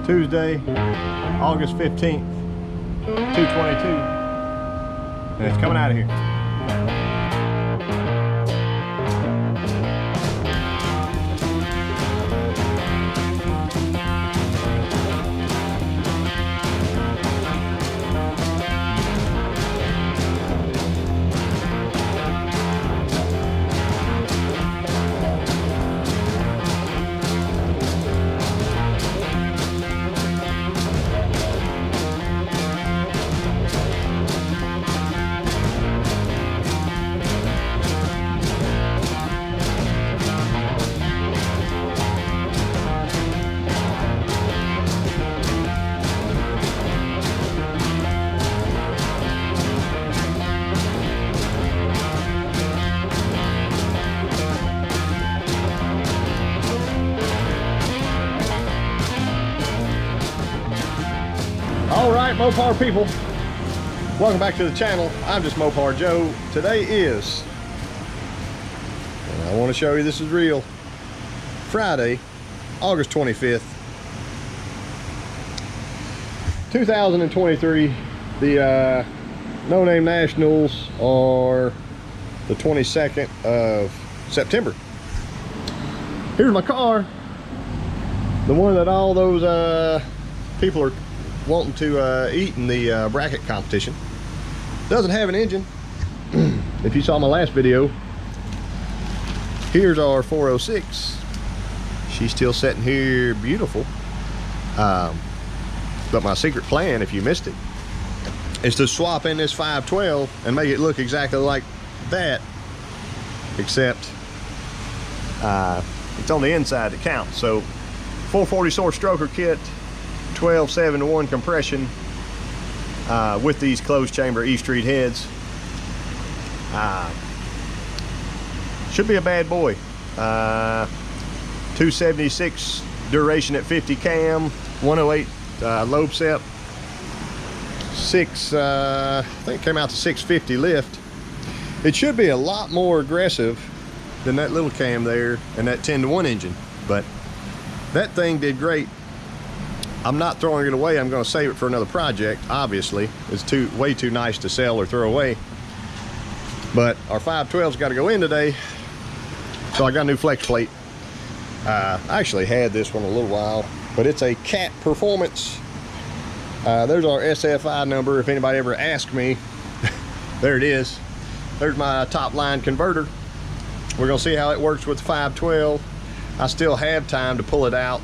Tuesday, August 15th, 2:22, and it's coming out of here. Alright, Mopar people, welcome back to the channel. I'm just Mopar Joe. Today is, and I want to show you this is real, Friday, August 25th, 2023. The No Name Nationals are the 22nd of September. Here's my car, the one that all those people are wanting to eat in the bracket competition. Doesn't have an engine. If you saw my last video, here's our 406. She's still sitting here beautiful. But my secret plan, if you missed it, is to swap in this 512 and make it look exactly like that, except it's on the inside that counts. So 440 source stroker kit, 12 7-to-1 compression with these closed chamber E-Street heads. Should be a bad boy. 276 duration at 50 cam, 108 lobe set, I think it came out to 650 lift. It should be a lot more aggressive than that little cam there and that 10-to-1 engine, but that thing did great. I'm not throwing it away. I'm going to save it for another project. Obviously, it's way too nice to sell or throw away. But our 512's got to go in today, so I got a new flex plate. I actually had this one a little while, but it's a Cat Performance. There's our SFI number if anybody ever asked me. There it is. There's my top line converter. We're going to see how it works with the 512. I still have time to pull it out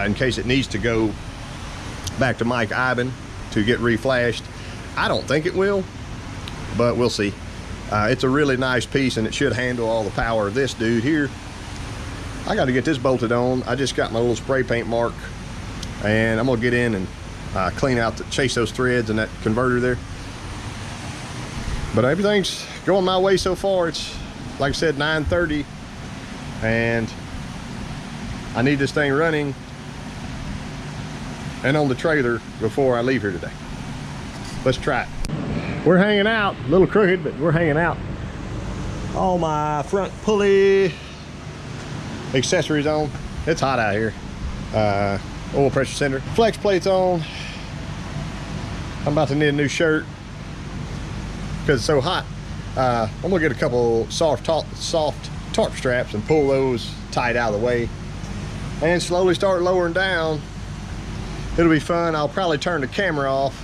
in case it needs to go back to Mike Iben to get reflashed. I don't think it will, but we'll see. It's a really nice piece and it should handle all the power of this dude here. I got to get this bolted on. I just got my little spray paint mark and I'm gonna get in and clean out, chase those threads and that converter there. But everything's going my way so far. It's, like I said, 9:30 and I need this thing running and on the trailer before I leave here today. Let's try it. We're hanging out, a little crooked, but we're hanging out. All my front pulley accessories on. It's hot out here. Oil pressure sender. Flex plates on. I'm about to need a new shirt because it's so hot. I'm gonna get a couple soft tarp straps and pull those tight out of the way and slowly start lowering down. It'll be fun. I'll probably turn the camera off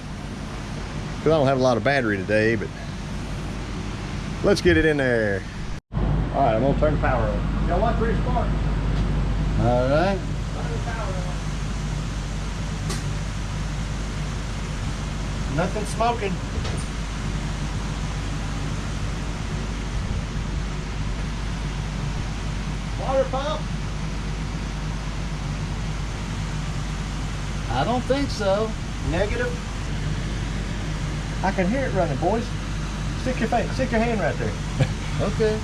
because I don't have a lot of battery today, but let's get it in there. All right, I'm gonna turn the power on. Y'all watch pretty smart. All right. Turn the power on. Nothing smoking. Water pump? I don't think so. Negative. I can hear it running, boys. Stick your hand right there. Okay.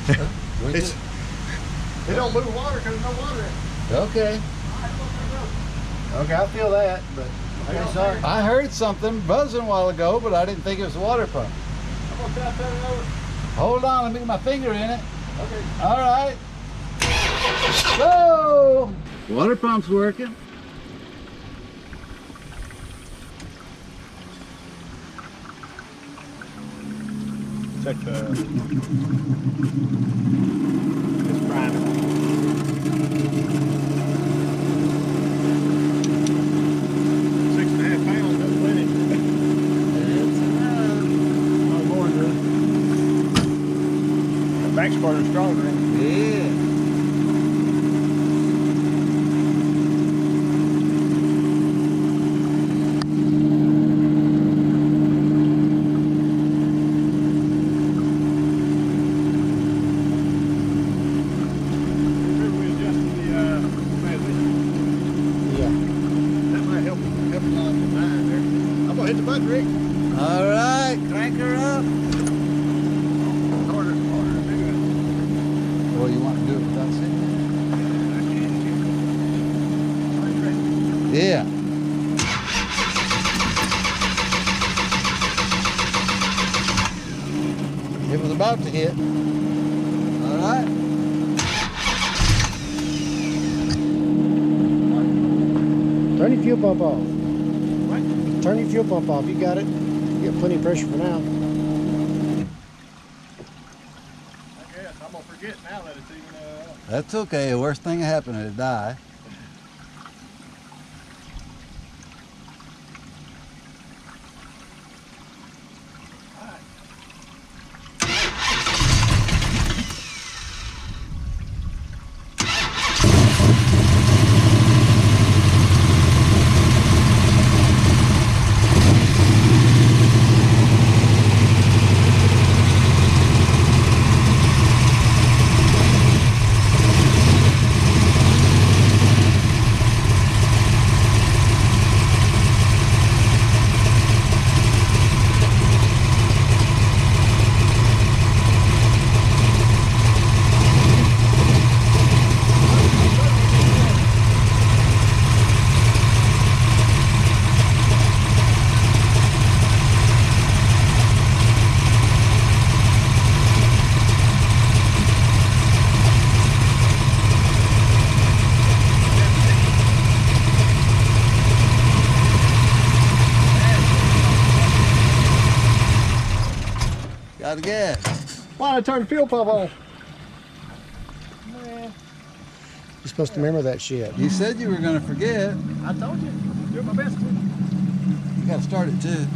It don't move water because there's no water in it. Okay. Okay, I feel that, but okay, sorry. I heard something buzzing a while ago, but I didn't think it was a water pump. I'm gonna try to turn it over. Hold on, let me get my finger in it. Okay. All right. Go! Water pump's working. Check this primer. 6.5 pounds, that's plenty. That's enough. Not more than that. The back spark is stronger. Yeah. Hit the button, Rick. All right, crank her up. Harder, harder, bigger. Or you want to do it without sitting there? Yeah. It was about to hit. All right. Turn your fuel pump off. What? Turn your fuel pump off. You got it. You got plenty of pressure for now. I guess. I'm going to forget now that it's even That's okay. The worst thing that happened is it die. Got the gas. Why did I turn the fuel pump on? You're supposed to remember that shit. You said you were going to forget. I told you. Do my best. You got to start it too.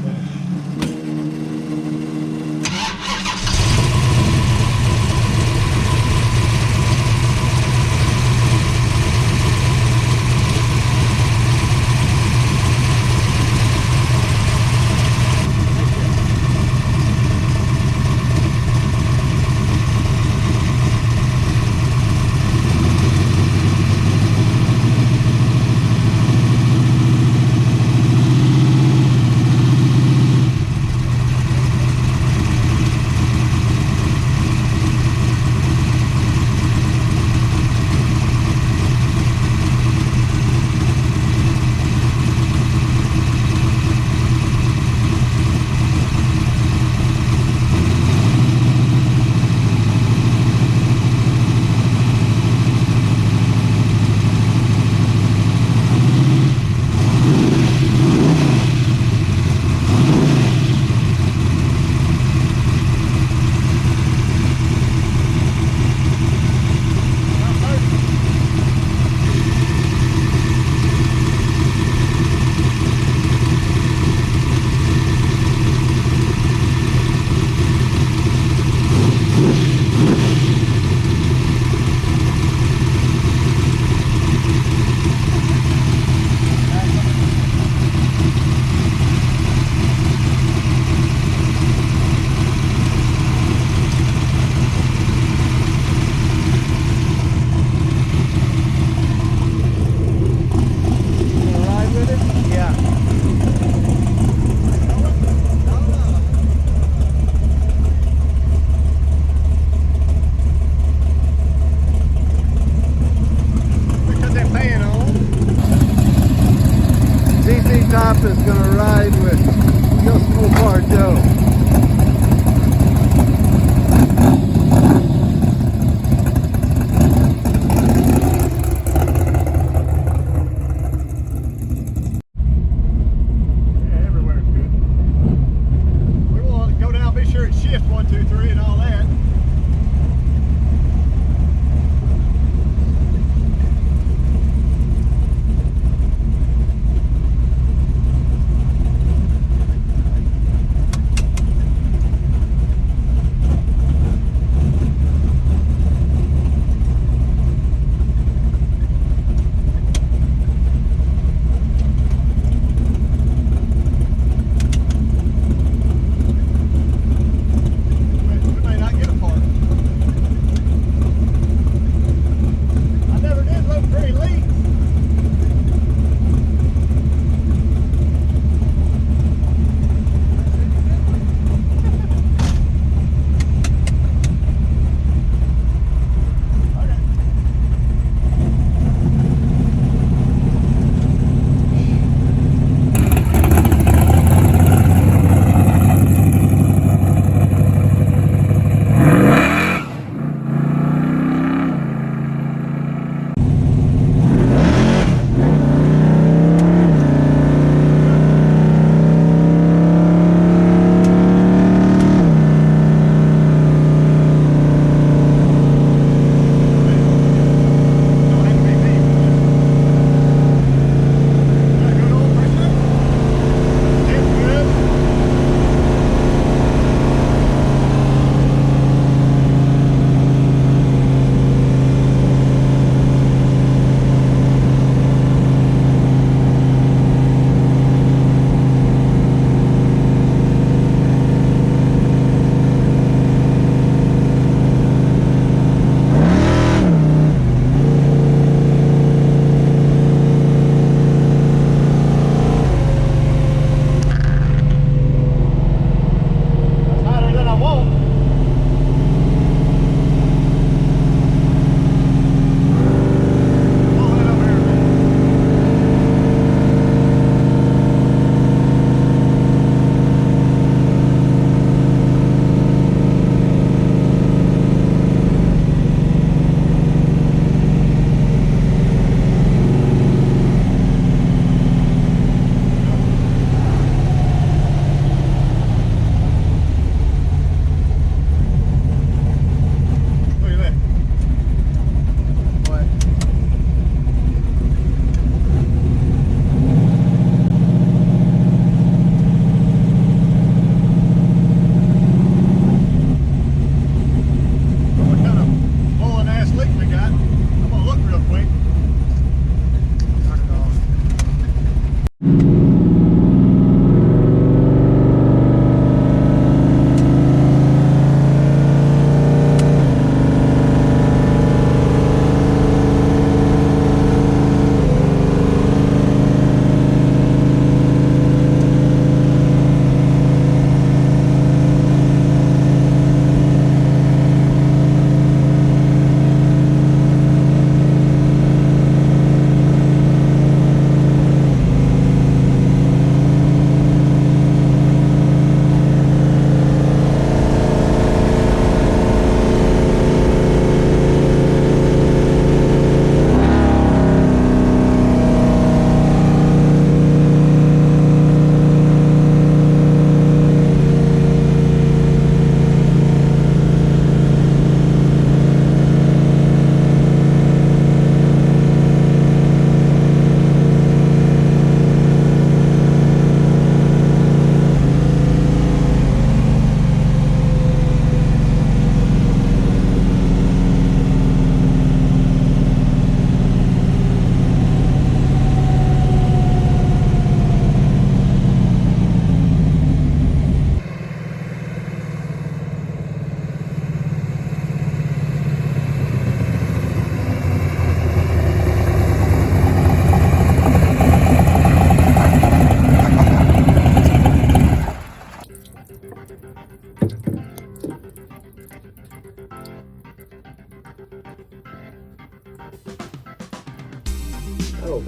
Top is going to ride with just mopar Joe. Yeah, everywhere is good. We will go down, be sure it shifts 1, 2, 3.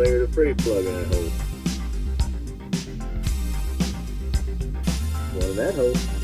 there's a pretty plug in that hole. One in that hole.